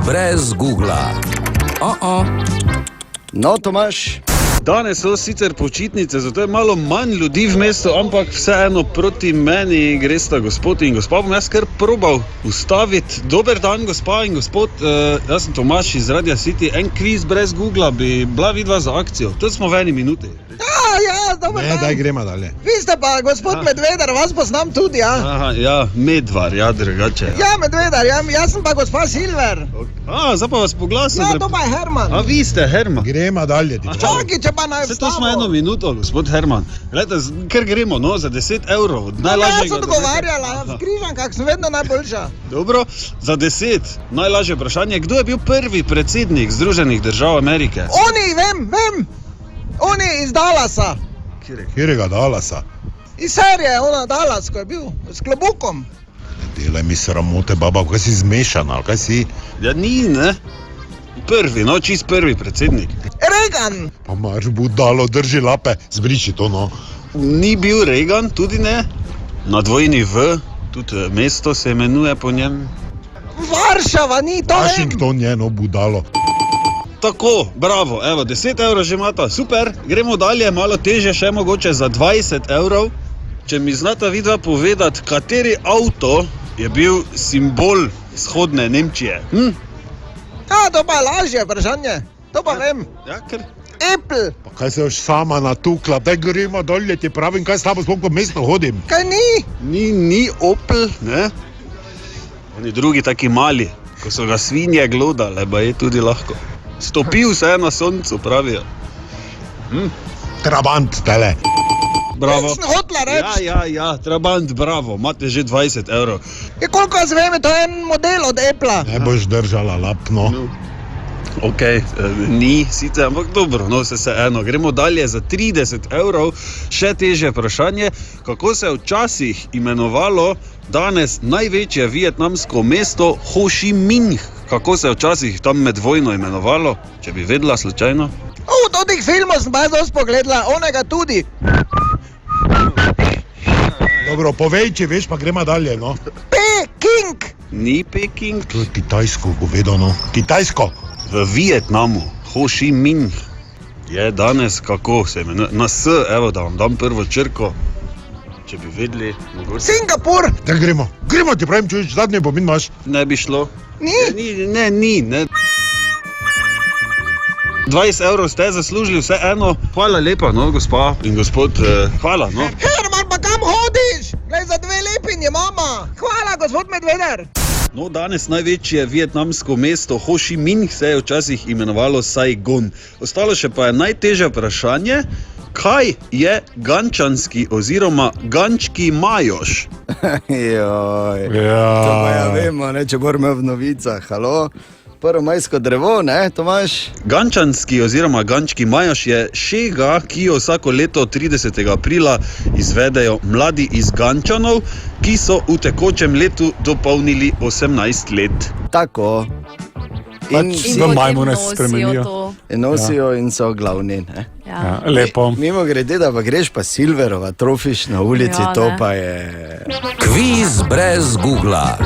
brez Googla. No, Tomaž. Danes so sicer počitnice, zato je malo manj ljudi v mestu, ampak vseeno proti meni gresta gospod in gospa. Bom jaz kar probal ustaviti. Dober dan, gospa in gospod, jaz sem Tomaž iz Radia City. En kviz brez Googla bi bila vidva za akcijo. To smo v eni minuti. Ja, dober dan. Daj gremo dalje. Vi ste pa gospod Medvedar, vas poznam tudi, ja. Aha, ja, Medvar, ja, drugače. Ja, Medvedar, jaz sem pa gospa Silver. Zdaj pa vas poglasim. Ja, to pa je Herman. A vi ste Herman. Gremo dalje. Čakaj, če pa naj Vse to smo eno minuto, gospod Herman. Glejte, ker gremo, no, za 10 evrov. Jaz sem dogovarjala, v Križankah sem vedno najboljša. Dobro, za 10. Najlažje vprašanje, kdo je bil prvi predsednik Združenih držav Amerike? Oni, vem. Oni iz Dallasa. Kjerega Dallasa? Iz serije, ona Dallas, ko je bil, s klobukom. Delaj mi sramote, baba, kaj si zmešana, ali kaj si? Ja, ni, ne? Prvi, no, čist prvi predsednik. Reagan. Pa marš budalo, drži lape, zbriši to, no. Ni bil Reagan, tudi ne. Na dvojni V, tudi mesto se imenuje po njem. Varšava, ni to vem. Washington je, no, budalo. Tako, bravo, evo, 10 evrov že imata, super. Gremo dalje, malo teže, še mogoče za 20 evrov. Če mi znata vidva povedati, kateri avto je bil simbol vzhodne Nemčije. Ja, to pa je lažje vprašanje, to pa vem. Ja, ker... Apple. Pa kaj se još sama natukla, daj gremo dalje, ti pravim, kaj s tabo sploh po mestu hodim. Kaj ni? Ni Opel, ne? Oni drugi taki mali, ko so ga svinje glodale, pa je tudi lahko. Stopil se je na soncu, pravijo. Trabant, tele. Bravo. Sem hotla reči. Ja, Trabant, bravo, imate že 20 evrov. Je koliko jaz vem, to je en model od Apple. Ne boš držala lapno. Ok, ni sicer, ampak dobro, no se eno. Gremo dalje za 30 evrov, še težje vprašanje, kako se je včasih imenovalo danes največje vietnamsko mesto Ho Chi Minh. Kako se je včasih tam med vojno imenovalo, če bi vedela slučajno? To tih filmov sem pa jaz dosti pogledala, onega tudi. Dobro, povej, če veš, pa gremo dalje, no. Peking. Ni Peking. To je kitajsko povedano. Kitajsko. V Vietnamu, Ho Chi Minh je danes, kako se imenuje, na S, evo da vam dam prvo črko, če bi vedeli, mogoče. Singapur. Daj gremo, ti pravim, čuješ, zadnje pomin imaš. Ne bi šlo. Ni? Ne. 20 evrov ste zaslužili, vse eno. Hvala lepa, no, gospa in gospod, hvala, no. Herman, pa kam hodiš? Glej, za 2 lepinje, mama. Hvala, gospod Medvedar. No, danes največje vietnamsko mesto Ho Chi Minh se je včasih imenovalo Saigon. Ostalo še pa je najtežje vprašanje, kaj je gančanski oziroma gančki majoš? Joj, to pa ja vemo, ne, če bomo v novicah, halo? Prvomajsko drevo, ne, Tomaž? Gančanski oziroma gančki majoš je šega, ki jo vsako leto 30. aprila izvedejo mladi iz Gančanov, ki so v tekočem letu dopolnili 18 let. Tako. In majmune se spremenijo. In nosijo in so glavni, ne? Ja, lepo. Mimo grede, da pa greš pa Silverova, trofiš na ulici, to pa je... Kviz brez Googla.